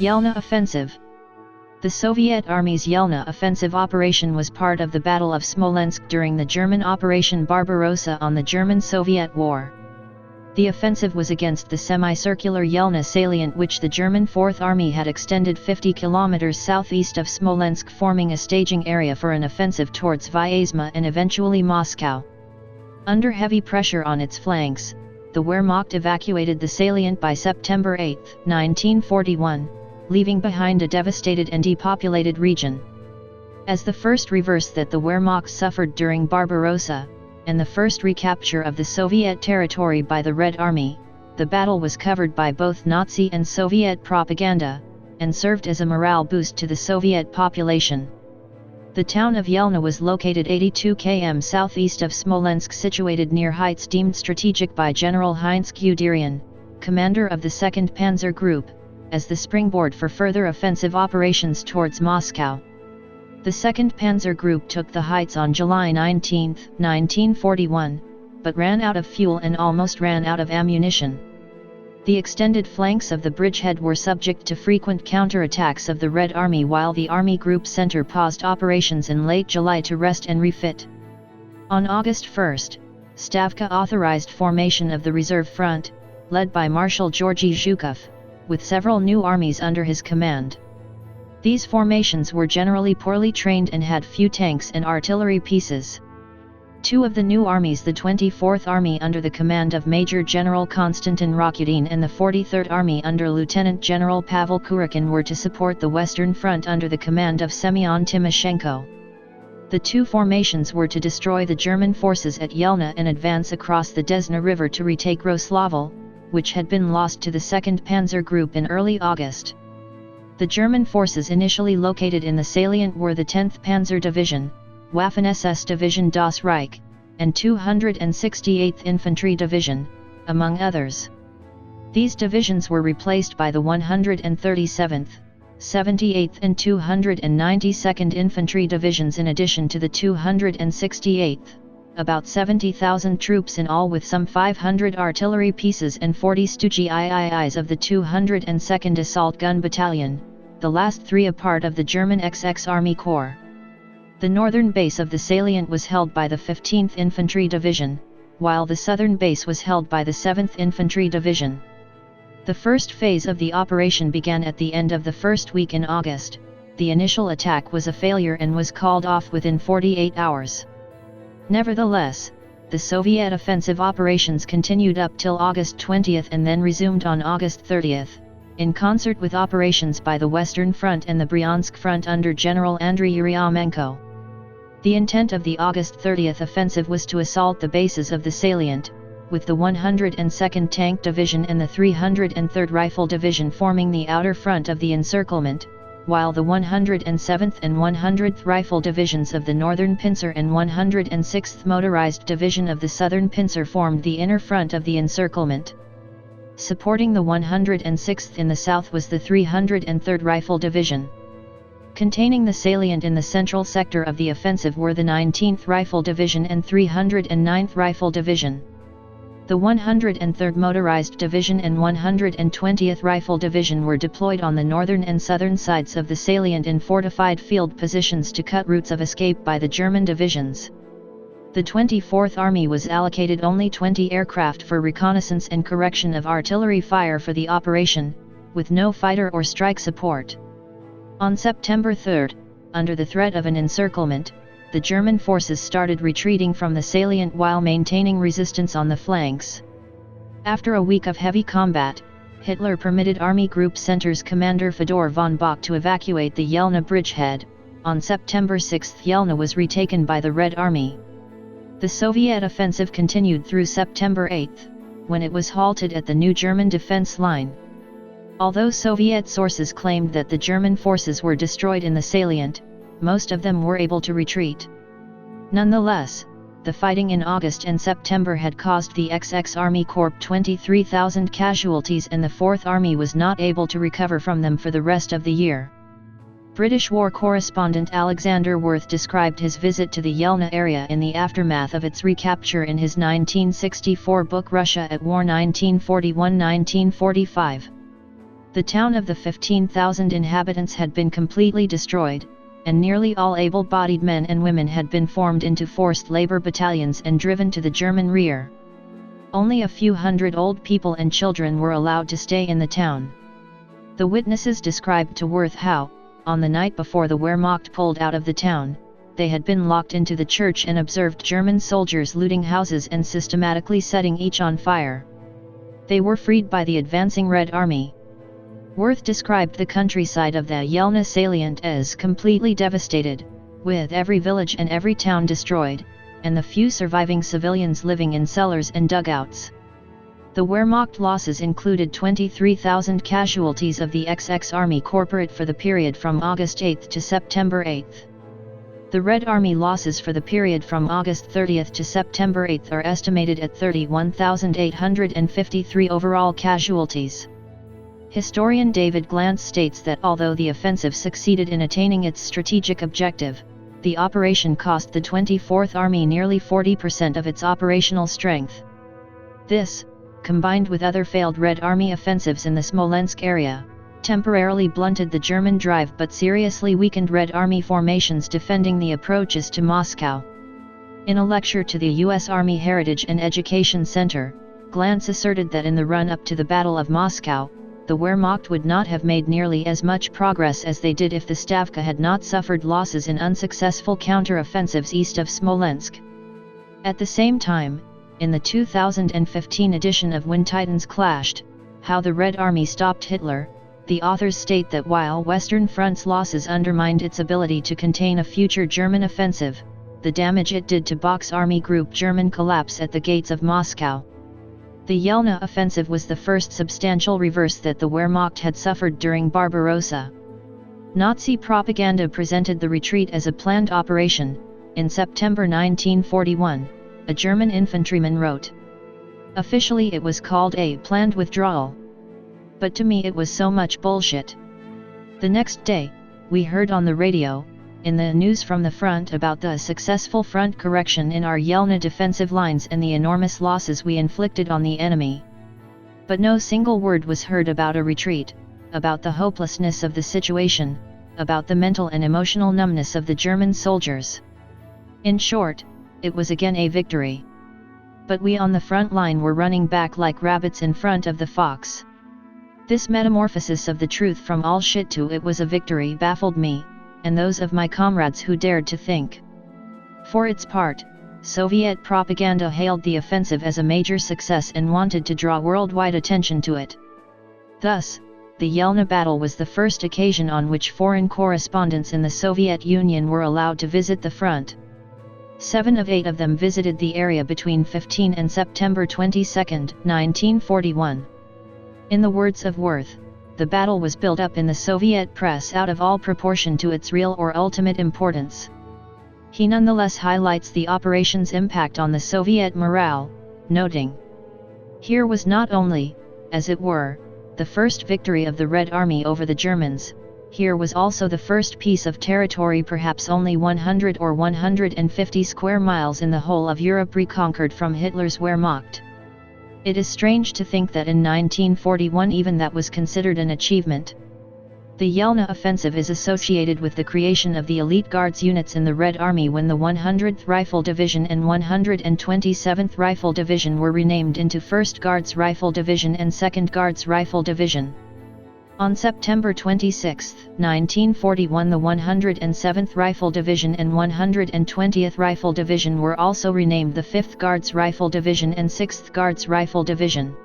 Yelnya Offensive. The Soviet Army's Yelnya offensive operation was part of the Battle of Smolensk during the German Operation Barbarossa on the German-Soviet War. The offensive was against the semicircular Yelnya salient, which the German Fourth Army had extended 50 kilometers southeast of Smolensk, forming a staging area for an offensive towards Vyazma and eventually Moscow. Under heavy pressure on its flanks, the Wehrmacht evacuated the salient by September 8, 1941, leaving behind a devastated and depopulated region. As the first reverse that the Wehrmacht suffered during Barbarossa, and the first recapture of the Soviet territory by the Red Army, the battle was covered by both Nazi and Soviet propaganda, and served as a morale boost to the Soviet population. The town of Yelnya was located 82 km southeast of Smolensk, situated near heights deemed strategic by General Heinz Guderian, commander of the 2nd Panzer Group, as the springboard for further offensive operations towards Moscow. The 2nd Panzer Group took the heights on July 19, 1941, but ran out of fuel and almost ran out of ammunition. The extended flanks of the bridgehead were subject to frequent counterattacks of the Red Army, while the Army Group Center paused operations in late July to rest and refit. On August 1, Stavka authorized formation of the Reserve Front, led by Marshal Georgy Zhukov, with several new armies under his command. These formations were generally poorly trained and had few tanks and artillery pieces. Two of the new armies, the 24th Army under the command of Major General Konstantin Rakutin and the 43rd Army under Lieutenant General Pavel Kurykin, were to support the Western Front under the command of Semyon Timoshenko. The two formations were to destroy the German forces at Yelnya and advance across the Desna River to retake Roslavel, which had been lost to the 2nd Panzer Group in early August. The German forces initially located in the salient were the 10th Panzer Division, Waffen-SS Division Das Reich, and 268th Infantry Division, among others. These divisions were replaced by the 137th, 78th and 292nd Infantry Divisions in addition to the 268th, about 70,000 troops in all, with some 500 artillery pieces and 40 Stu-GIIs of the 202nd Assault Gun Battalion, the last three a part of the German XX Army Corps. The northern base of the salient was held by the 15th Infantry Division, while the southern base was held by the 7th Infantry Division. The first phase of the operation began at the end of the first week in August. The initial attack was a failure and was called off within 48 hours. Nevertheless, the Soviet offensive operations continued up till August 20 and then resumed on August 30, in concert with operations by the Western Front and the Bryansk Front under General Andriy Yeryomenko. The intent of the August 30 offensive was to assault the bases of the salient, with the 102nd Tank Division and the 303rd Rifle Division forming the outer front of the encirclement, while the 107th and 100th Rifle Divisions of the Northern Pincer and 106th Motorized Division of the Southern Pincer formed the inner front of the encirclement. Supporting the 106th in the south was the 303rd Rifle Division. Containing the salient in the central sector of the offensive were the 19th Rifle Division and 309th Rifle Division. The 103rd Motorized Division and 120th Rifle Division were deployed on the northern and southern sides of the salient in fortified field positions to cut routes of escape by the German divisions. The 24th Army was allocated only 20 aircraft for reconnaissance and correction of artillery fire for the operation, with no fighter or strike support. On September 3, under the threat of an encirclement, the German forces started retreating from the salient while maintaining resistance on the flanks. After a week of heavy combat, Hitler permitted Army Group Center's commander Fedor von Bock to evacuate the Yelnya bridgehead. On September 6 Yelnya was retaken by the Red Army. The Soviet offensive continued through September 8, when it was halted at the new German defense line. Although Soviet sources claimed that the German forces were destroyed in the salient, most of them were able to retreat. Nonetheless, the fighting in August and September had caused the XX Army Corps 23,000 casualties, and the 4th Army was not able to recover from them for the rest of the year. British war correspondent Alexander Worth described his visit to the Yelnya area in the aftermath of its recapture in his 1964 book Russia at War 1941-1945. The town of the 15,000 inhabitants had been completely destroyed, and nearly all able-bodied men and women had been formed into forced labor battalions and driven to the German rear. Only a few hundred old people and children were allowed to stay in the town. The witnesses described to Wirth how, on the night before the Wehrmacht pulled out of the town, they had been locked into the church and observed German soldiers looting houses and systematically setting each on fire. They were freed by the advancing Red Army. Wirth described the countryside of the Yelnya salient as completely devastated, with every village and every town destroyed, and the few surviving civilians living in cellars and dugouts. The Wehrmacht losses included 23,000 casualties of the XX Army Corporate for the period from August 8 to September 8. The Red Army losses for the period from August 30 to September 8 are estimated at 31,853 overall casualties. Historian David Glantz states that although the offensive succeeded in attaining its strategic objective, the operation cost the 24th Army nearly 40% of its operational strength. This, combined with other failed Red Army offensives in the Smolensk area, temporarily blunted the German drive but seriously weakened Red Army formations defending the approaches to Moscow. In a lecture to the U.S. Army Heritage and Education Center, Glantz asserted that in the run-up to the Battle of Moscow, the Wehrmacht would not have made nearly as much progress as they did if the Stavka had not suffered losses in unsuccessful counter-offensives east of Smolensk. At the same time, in the 2015 edition of When Titans Clashed, How the Red Army Stopped Hitler, the authors state that while Western Front's losses undermined its ability to contain a future German offensive, the damage it did to Bock's Army Group German collapse at the gates of Moscow. The Yelnya offensive was the first substantial reverse that the Wehrmacht had suffered during Barbarossa. Nazi propaganda presented the retreat as a planned operation. In September 1941, a German infantryman wrote, "Officially it was called a planned withdrawal. But to me it was so much bullshit." The next day, we heard on the radio, in the news from the front, about the successful front correction in our Yelnya defensive lines and the enormous losses we inflicted on the enemy. But no single word was heard about a retreat, about the hopelessness of the situation, about the mental and emotional numbness of the German soldiers. In short, it was again a victory. But we on the front line were running back like rabbits in front of the fox. This metamorphosis of the truth from all shit to it was a victory baffled me, and those of my comrades who dared to think. For its part, Soviet propaganda hailed the offensive as a major success and wanted to draw worldwide attention to it. Thus, the Yelnya battle was the first occasion on which foreign correspondents in the Soviet Union were allowed to visit the front. 7 of 8 of them visited the area between 15 and September 22, 1941. In the words of Wirth, the battle was built up in the Soviet press out of all proportion to its real or ultimate importance. He nonetheless highlights the operation's impact on the Soviet morale, noting, "Here was not only, as it were, the first victory of the Red Army over the Germans, here was also the first piece of territory, perhaps only 100 or 150 square miles in the whole of Europe, reconquered from Hitler's Wehrmacht." It is strange to think that in 1941 even that was considered an achievement. The Yelnya offensive is associated with the creation of the elite guards units in the Red Army when the 100th Rifle Division and 127th Rifle Division were renamed into 1st Guards Rifle Division and 2nd Guards Rifle Division. On September 26, 1941, the 107th Rifle Division and 120th Rifle Division were also renamed the 5th Guards Rifle Division and 6th Guards Rifle Division.